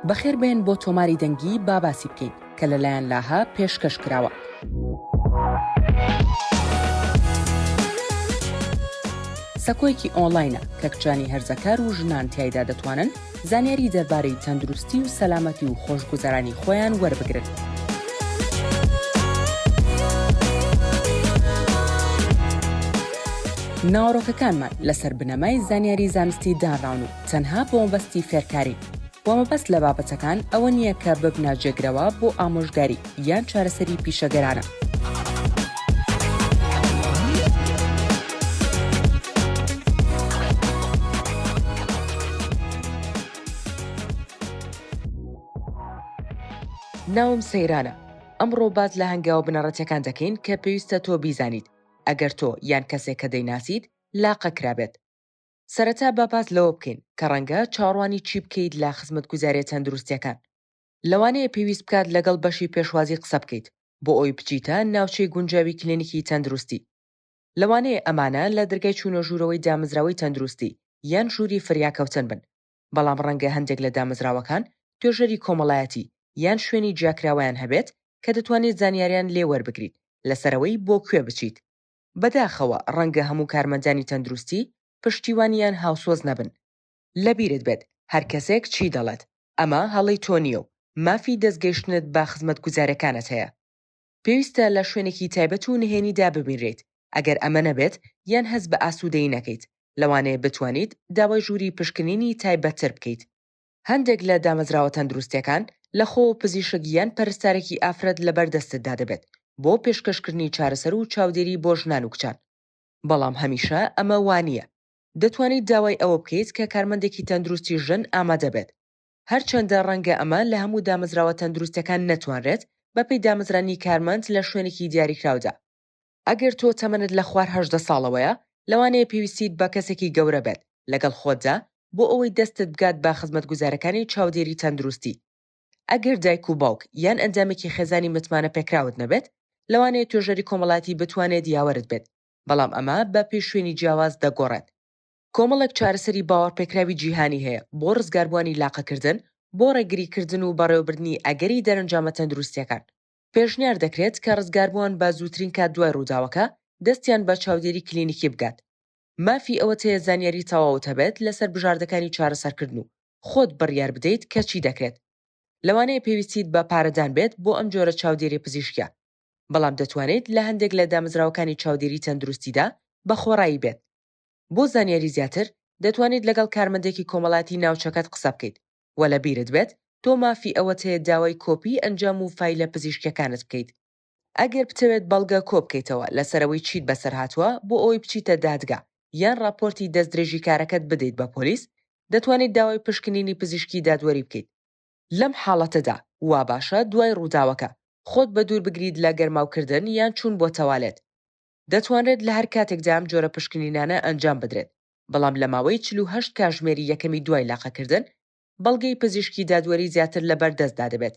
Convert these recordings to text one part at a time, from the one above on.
بەخێر بێن بۆ تۆماری دەنگی باسی بکەین کە لەلایەن لاها پێشکەش کراوە. سەکۆیەکی ئۆنلاینە کە کچانی هەرزەکار و ژنان تیایدا دەتوانن زانیاری دەربارەی تەندروستی و سەلامەتی و خۆشگوزەرانی خۆیان وەربگرن. ناوەڕۆکەکانمان لەسەر بنەمای زانیاری زانستی دانراون و تەنها بۆ مەبەستی فێرکاری. بۆ مەبەست لە بابەتەکان ئەوە نییە کە ببنە جێگرەوە بۆ ئامۆژگاری یان چارەسەری پیشەگەرانە. ناوم سەیرانە. ئەمڕۆ باز لە هەنگاوە بنەڕەتیەکان دەکەین کە پێویستە تۆ بیزانیت ئەگەر تۆ یان کەسێک کە دەیناسیت لاقە کرابێت. سەرەتا باز لەوە بکەین کە ڕەنگە چاڕوانی چی بکەیت لە خزمەتگوزاریە تەندروستیەکان. لەوانەیە پێویست بکات لەگەڵ بەشی پێشوازی قسە بکەیت بۆ ئەوی بچیتە ناوچەی گونجاوی کلینیکی تەندروستی. لەوانەیە ئەمانە لە دەرگای چوونە ژوورەوەی دامەزراوەی تەندروستی یان ژووری فریاکەوتن بن، بەڵام ڕەنگە هەندێک لە دامەزراوەکان توێژەری کۆمەڵایەتی یان شوێنی جیاکراوەیان هەبێت کە دەتوانێت زانیاریان لێ وەربگریت لەسەرەوەی بۆ کوێ بچیت. بەداخەوە ڕەنگە هەموو کارمەندانی تەندروستی پشتیوانیان هاوسۆز نەبن. لەبیرت بێت هەر کەسێک چی دەڵێت، ئەمە هەڵی تۆ نییە و مافی دەستگەیشتنت بە خزمەتگوزارەکانت هەیە. پێویستە لە شوێنێکی تایبەت و نهێنیدا ببینرێت. ئەگەر ئەمە نەبێت یان هەست بە ئاسوودەیی نەکەیت، لەوانەیە بتوانیت داوای ژووری پشکنینی تایبەتتر بکەیت. هەندێک لە دامەزراوە تەندروستیەکان لە خۆ پزیشک یان پەرستارێکی ئافرەت لەبەردەستتدا دەبێت بۆ پێشکەشکردنی چارەسەر و چاودێری بۆ ژنان و کچان. بەڵام هەمیشە ئەمە وانییە. دەتوانیت داوای ئەوە بکەیت کە کارمەندێکی تەندروستی ژن ئامادە بێت. هەرچەندە ڕەنگە ئەمە لە هەموو دامەزراوە تەندروستەکان نەتوانرێت بەپێی دامەزرانی کارمەند لە شوێنێکی دیاریکراودا. ئەگەر تۆ تەمەنت لە خوار 18 ساڵەوەیە، لەوانەیە پێویستیت بە کەسێکی گەورە بێت لەگەڵ خۆتدا بۆ ئەوەی دەستت بگات بە خزمەتگوزارەکانی چاودێری تەندروستی. ئەگەر دایک و باوک یان ئەنجامێکی خێزانی متمانە پێکراوت نەبێت، لەوانەیە توێژەری کۆمەڵایەتی بتوانێت یاوەرت بێت، بەڵام ئەمە بە پێی شوێنی جیاواز دەگۆڕێت. کۆمەڵێک چارەسەری باوەڕپێکراوی جیهانی هەیە بۆ ڕزگاربوانی لاقەکردن، بۆ ڕێگریکردن و بەڕێوەبردنی ئەگەری دەرەنجامە تەندروستیەکان. پێشنیار دەکرێت کە ڕزگاربووان بە زووترین کات دوای ڕووداوەکە دەستیان بە چاودێری کلینیکی بگات. مافی ئەوە تەیە زانیاری تەواوت هەبێت لەسەر بژاردەکانی چارەسەرکردن و خۆت بڕیار بدەیت کە چی دەکرێت. لەوانەیە پێویستیت بە پارەدان بێت بۆ ئەم جۆرە چاودێری پزیشکیە، بەڵام دەتوانێت لە هەندێک لە دامەزراوەکانی چاودێری تەندروستیدا بە خۆڕایی بێت. بۆ زانیاری زیاتر دەتوانیت لەگەڵ کارمەندێکی کۆمەڵاتی ناوچەکەت قسە بکەیت و لەبیرت بێت تۆ مافی ئەوە تەیە داوای کۆپی ئەنجام و فایلە پزیشکیەکانت بکەیت. ئەگەر بتەوێت بەڵگە کۆ بکەیتەوە لەسەرەوەی چیت بەسەر هاتووە بۆ ئەوی بچیتە دادگا یان راپۆرتی دەستدرێژی کارەکەت بدەیت بە پۆلیس، دەتوانیت داوای پشکنینی پزیشکی دادوەری بکەیت. لەم حاڵەتەدا وا باشە دوای ڕووداوەکە خۆت بە دوور بگریت لە گەرماوکردن یان چوون بۆ تەوالێت. دەتوانرێت لە هەر کاتێکدا ئەم جۆرە پشکنینانە ئەنجام بدرێت، بەڵام لە ماوەی 48 کاتژمێری یەکەمی دوای لاقەکردن بەڵگەی پزیشکی دادوەری زیاتر لەبەردەستدا دەبێت.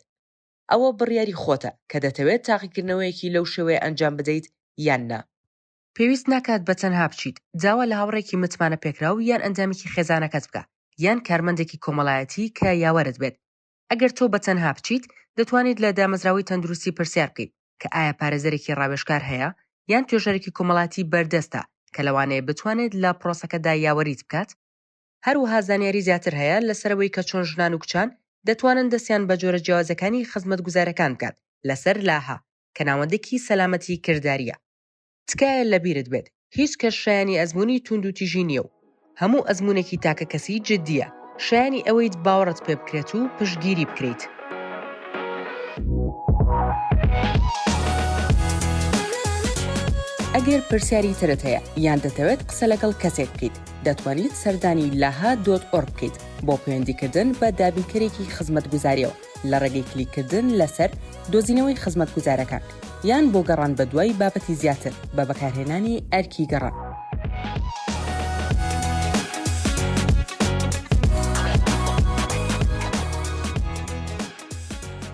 ئەوە بڕیاری خۆتە کە دەتەوێت تاقیکردنەوەیەکی لەو شێوەیە ئەنجام بدەیت یان نا. پێویست ناکات بە تەنها بچیت جاوا لە هاوڕێکی متمانە پێکراو یان ئەنجامێکی خێزانەکەت بکە یان کارمەندێکی کۆمەڵایەتی کە یاوەرت بێت. ئەگەر تۆ بە تەنها بچیت دەتوانیت لە دامەزراوەی تەندروستی پرسیار بکەیت کە ئایا پارێزەرێکی ڕاوێژکار هەیە یان توێژەرێکی کۆمەڵاتی بەردەستە کە لەوانەیە بتوانێت لە پرۆسەکەدا یاوەریت بکات. هەروەها زانیاری زیاتر هەیە لەسەرەوەی کە چۆن ژنان و کچان دەتوانن دەستیان بە جۆرە جیاوازەکانی خزمەتگوزارەکان بکات لەسەر لاها کە ناوەندێکی سەلامەتی کرداریە. تکایە لەبیرت بێت هیچ کەس شایانی ئەزموونی توند و تیژی نییە و هەموو ئەزموونێکی تاکە کەسی جددیە، شایانی ئەوەیت باوەڕت پێ بکرێت و پشتگیری بکرێت. ئەگەر پرسیاری ترت هەیە یان دەتەوێت قسە لەگەڵ کەسێک بکەیت، دەتوانیت سەردانی laha.org بکەیت بۆ پەیوەندیکردن بە دابینکەرێکی خزمەتگوزاریەوە لە ڕێگەی کلیککردن لەسەر دۆزینەوەی خزمەتگوزارەکان یان بۆ گەڕان بە دوای بابەتی زیاتر بە بەکارهێنانی ئەرکی گەڕان.